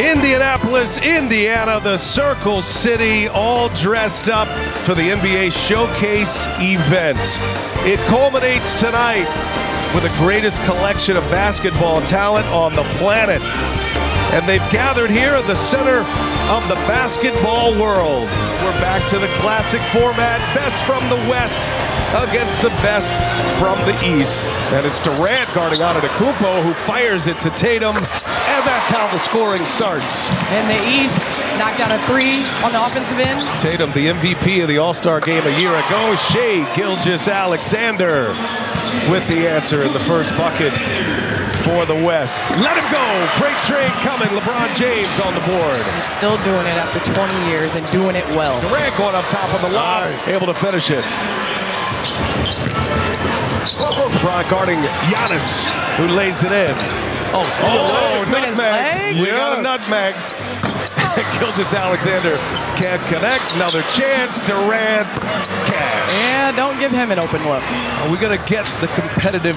Indianapolis, Indiana, the Circle City, all dressed up for the NBA Showcase event. It culminates tonight with the greatest collection of basketball talent on the planet. And they've gathered here in the center of the basketball world. We're back to the classic format, best from the West against the best from the East. And it's Durant guarding Antetokounmpo, who fires it to Tatum, and that's how the scoring starts. In the East, knocked down a three on the offensive end. Tatum, the MVP of the All-Star game a year ago. Shai Gilgeous-Alexander with the answer in the first bucket for the West. Let him go. Freight train coming. LeBron James on the board. He's still doing it after 20 years and doing it well. Durant going up top of the line, able to finish it. LeBron guarding Giannis, who lays it in. Between his legs? We got a nutmeg. Gilgeous-Alexander can't connect. Another chance. Durant, cash. Yeah, don't give him an open look. Are we going to get the competitive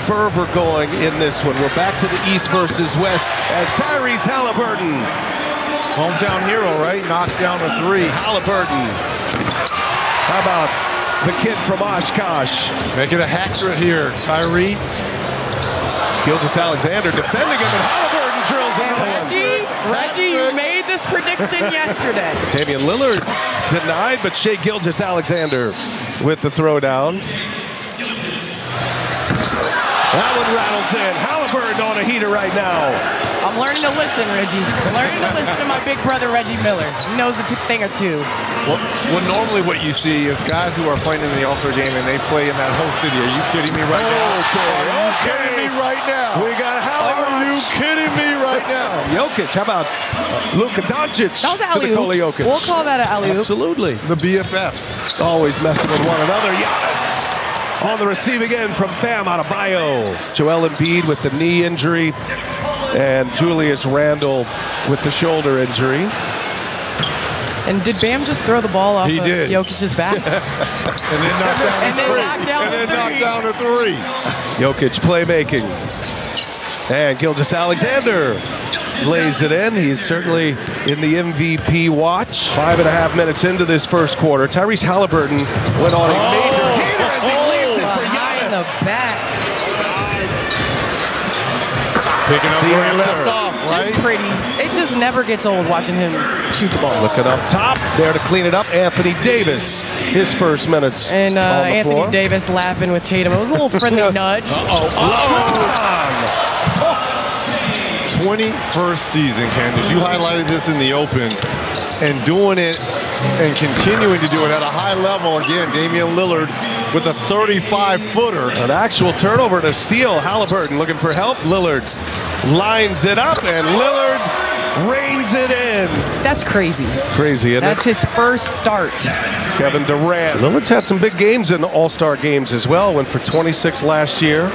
fervor going in this one? We're back to the East versus West as Tyrese Haliburton. Hometown hero, right? Knocks down a three. Haliburton. How about the kid from Oshkosh? Make it a hat trick here, Tyrese. Gilgeous-Alexander defending him, and Haliburton drills another one. Reggie, you made this prediction yesterday. Damian Lillard denied, but Shai Gilgeous-Alexander with the throwdown. That one rattles in. Haliburton on a heater right now. I'm learning to listen, Reggie. I'm learning to listen to my big brother, Reggie Miller. He knows a thing or two. Well, normally what you see is guys who are playing in the All-Star game and they play in that whole city. Are you kidding me right now? Are you kidding me right now? We got Haliburton. Are you kidding me right now? Jokic, how about Luka Doncic That was an to Nikola alley-oop. Jokic? We'll call that an alley-oop. Absolutely. The BFFs. Always messing with one another. Giannis on the receiving end from Bam Adebayo. Joel Embiid with the knee injury, and Julius Randle with the shoulder injury. And did Bam just throw the ball off He of did. Jokic's back? And then knocked down a three. Jokic playmaking. And Gilgeous-Alexander lays it in. He's certainly in the MVP watch. 5.5 minutes into this first quarter. Tyrese Haliburton went on a major heater as he leaves it for Behind Giannis. the back. Picking up where he left off, Just right? pretty. It just never gets old watching him shoot the ball. Looking up top, there to clean it up, Anthony Davis. His first minutes And on the Anthony floor. Davis laughing with Tatum. It was a little friendly nudge. 21st season, Candace. You highlighted this in the open, and doing it and continuing to do it at a high level. Again, Damian Lillard with a 35-footer. An actual turnover to steal. Haliburton looking for help. Lillard lines it up, and Lillard reins it in. That's crazy. Crazy, isn't That's it? his first start. Kevin Durant. Lillard's had some big games in All-Star games as well. Went for 26 last year,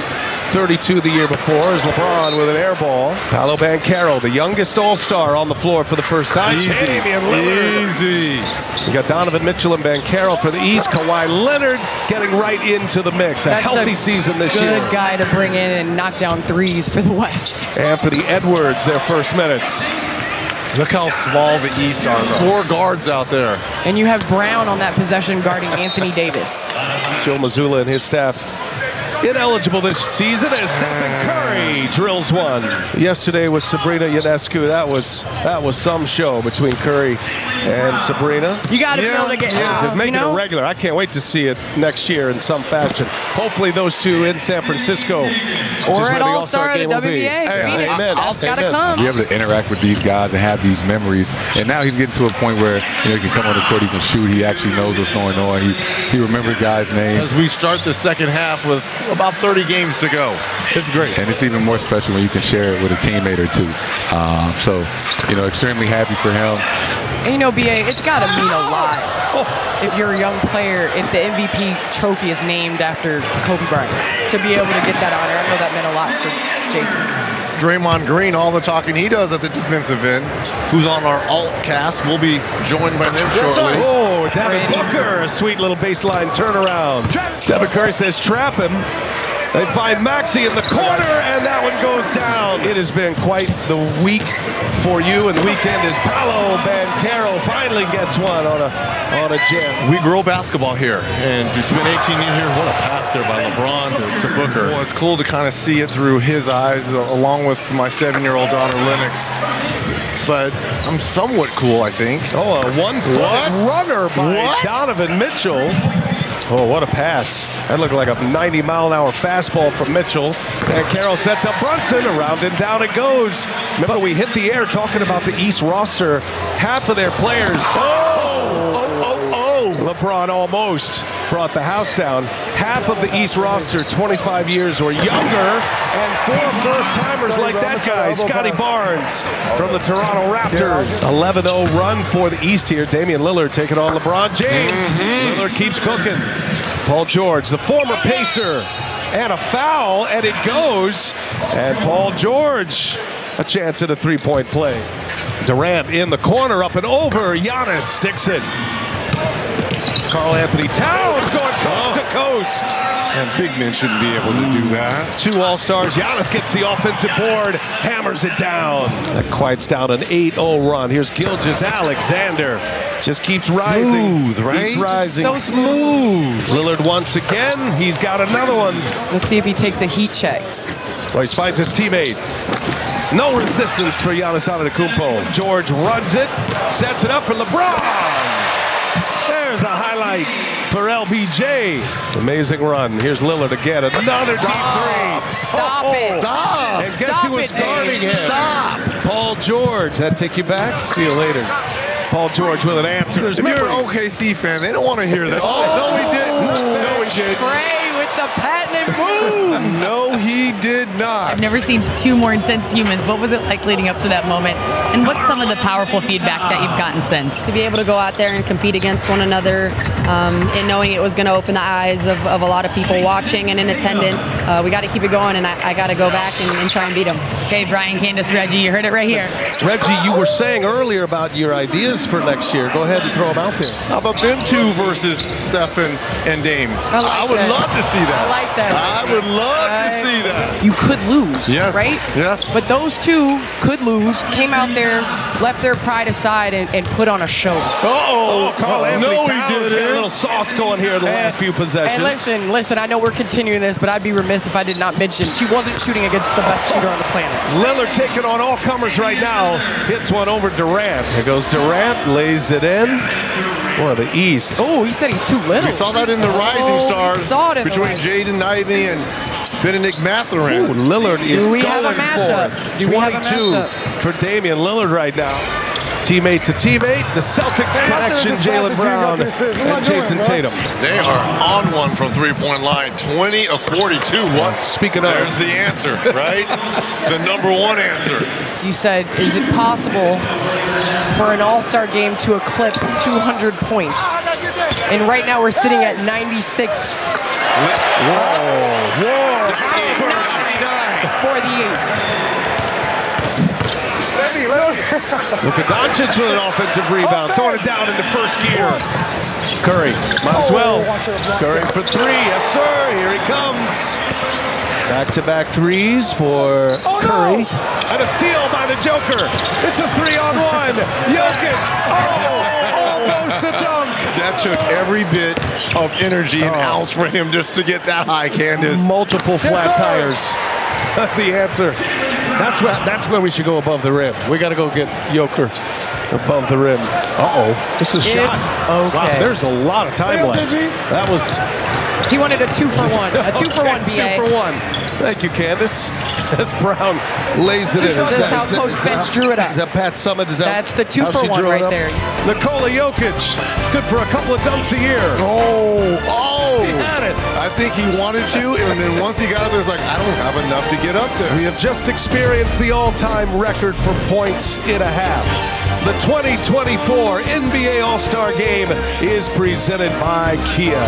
32 the year before, as LeBron with an air ball. Paolo Banchero, the youngest All-Star on the floor for the first time. Damian Lillard. Easy. We got Donovan Mitchell and Banchero for the East. Kawhi Leonard getting right into the mix. A That's healthy a season this year. Good guy to bring in and knock down threes for the West. Anthony Edwards, their first minutes. Look how small the East are. 4 guards out there. And you have Brown on that possession guarding Anthony Davis. Joe Mazzulla and his staff ineligible this season as Stephen Curry drills one. Yesterday with Sabrina Ionescu, that was some show between Curry and Sabrina. You got to be able to get Make you it know? a regular. I can't wait to see it next year in some fashion. Hopefully those two in San Francisco. Or at All-Star at the WBA. Hey, amen. All's got to Amen. come. Be able to interact with these guys and have these memories. And now he's getting to a point where he can come on the court, he can shoot, he actually knows what's going on. He remembers guys' names. As we start the second half with about 30 games to go. It's great, and it's even more special when you can share it with a teammate or two. So, extremely happy for him. And BA, it's got to mean a lot if you're a young player, if the MVP trophy is named after Kobe Bryant. To be able to get that honor, I know that meant a lot for Jason. Draymond Green, all the talking he does at the defensive end, who's on our alt cast, will be joined by them shortly. Oh, Devin Booker, a sweet little baseline turnaround. Devin Curry says trap him. They find Maxey in the corner, and that one goes down. It has been quite the week for you, and the weekend is Paolo Banchero finally gets one on a jam. We grow basketball here, and to spend 18 years here, what a pass there by LeBron to Booker. Well, it's cool to kind of see it through his eyes, along with my 7-year-old daughter, Lennox. But I'm somewhat cool, I think. Oh, a one-foot runner by Donovan Mitchell. Oh, what a pass. That looked like a 90-mile-an-hour fastball from Mitchell. And Carroll sets up Brunson. Around and down it goes. Remember, we hit the air talking about the East roster. Half of their players. LeBron almost brought the house down. Half of the East roster, 25 years or younger. And 4 first-timers like that guy, Scotty Barnes from the Toronto Raptors. 11-0 run for the East here. Damian Lillard taking on LeBron James. Lillard keeps cooking. Paul George, the former Pacer. And a foul, and it goes. And Paul George, a chance at a three-point play. Durant in the corner, up and over. Giannis sticks it. Karl Anthony Towns going coast to coast. And big men shouldn't be able to do that. 2 All-Stars. Giannis gets the offensive board, hammers it down. That quiets down an 8-0 run. Here's Gilgeous-Alexander. Just keeps rising. Smooth, right? Keeps rising. So smooth. Lillard once again. He's got another one. Let's see if he takes a heat check. Well, he finds his teammate. No resistance for Giannis Antetokounmpo. George runs it, sets it up for LeBron. There's a highlight for LBJ. Amazing run. Here's Lillard again. Another deep three. Stop it. Stop. And guess who was guarding him? Stop. Paul George. That take you back? See you later. Paul George with an answer. If you're an OKC fan, they don't want to hear that. No, he didn't. No, he didn't. Trey with the patented move. No, he did not. I've never seen 2 more intense humans. What was it like leading up to that moment? And what's some of the powerful feedback that you've gotten since? To be able to go out there and compete against one another and knowing it was going to open the eyes of a lot of people watching and in attendance, we got to keep it going, and I got to go back and try and beat them. Okay, Brian, Candace, Reggie, you heard it right here. Reggie, you were saying earlier about your ideas for next year. Go ahead and throw them out there. How about them 2 versus Stephen and Dame? I would love to see that. I like that. I would love to see that. You could lose, Yes. right? Yes. But those 2 could lose, came out there, left their pride aside, and put on a show. Karl Anthony No, he Towns got a didn't. little sauce going here in the last few possessions. And listen, I know we're continuing this, but I'd be remiss if I did not mention she wasn't shooting against the best shooter on the planet. Lillard taking on all comers right now. Hits one over Durant. Here goes Durant, lays it in. Boy, the East. Oh, he said he's too little. We saw that in the Rising Oh, Stars saw it in the between Rising. Jaden Ivey and Benedict Mathurin. Ooh, Lillard is Do we going have a matchup? for it. Do we have a 22 matchup? for Damian Lillard right now. Teammate to teammate, the Celtics connection, Jaylen Brown and Jason Tatum. They are on one from three-point line, 20 of 42. What? Speaking of. There's the answer, right? The number 1 answer. You said, is it possible for an all-star game to eclipse 200 points? And right now we're sitting at 96. Whoa. 99 for the East. Luka Doncic with an offensive rebound, throwing it down into first gear. Curry, might as well. Curry for 3, yes sir, here he comes. Back-to-back threes for Curry. And a steal by the Joker. It's a 3-on-1. Jokic, almost a dunk. That took every bit of energy and ounce for him just to get that high, Candace. Multiple flat tires. The answer. That's when we should go above the rim. We got to go get Joker above the rim. This is a shot. Okay. Wow, there's a lot of time left. That was He wanted a 2-for-1. A 2-for-1, BA. 2-for-1. Thank you, Candace. As Brown lays it in. This is how Coach Bench drew it up. Is that Pat Summit? That's the how she 2-for-1 drew it right up? there. Nikola Jokic, good for a couple of dunks a year. He had it. I think he wanted to, and then once he got up there, it's like, I don't have enough to get up there. We have just experienced the all-time record for points in a half. The 2024 NBA All-Star Game is presented by Kia.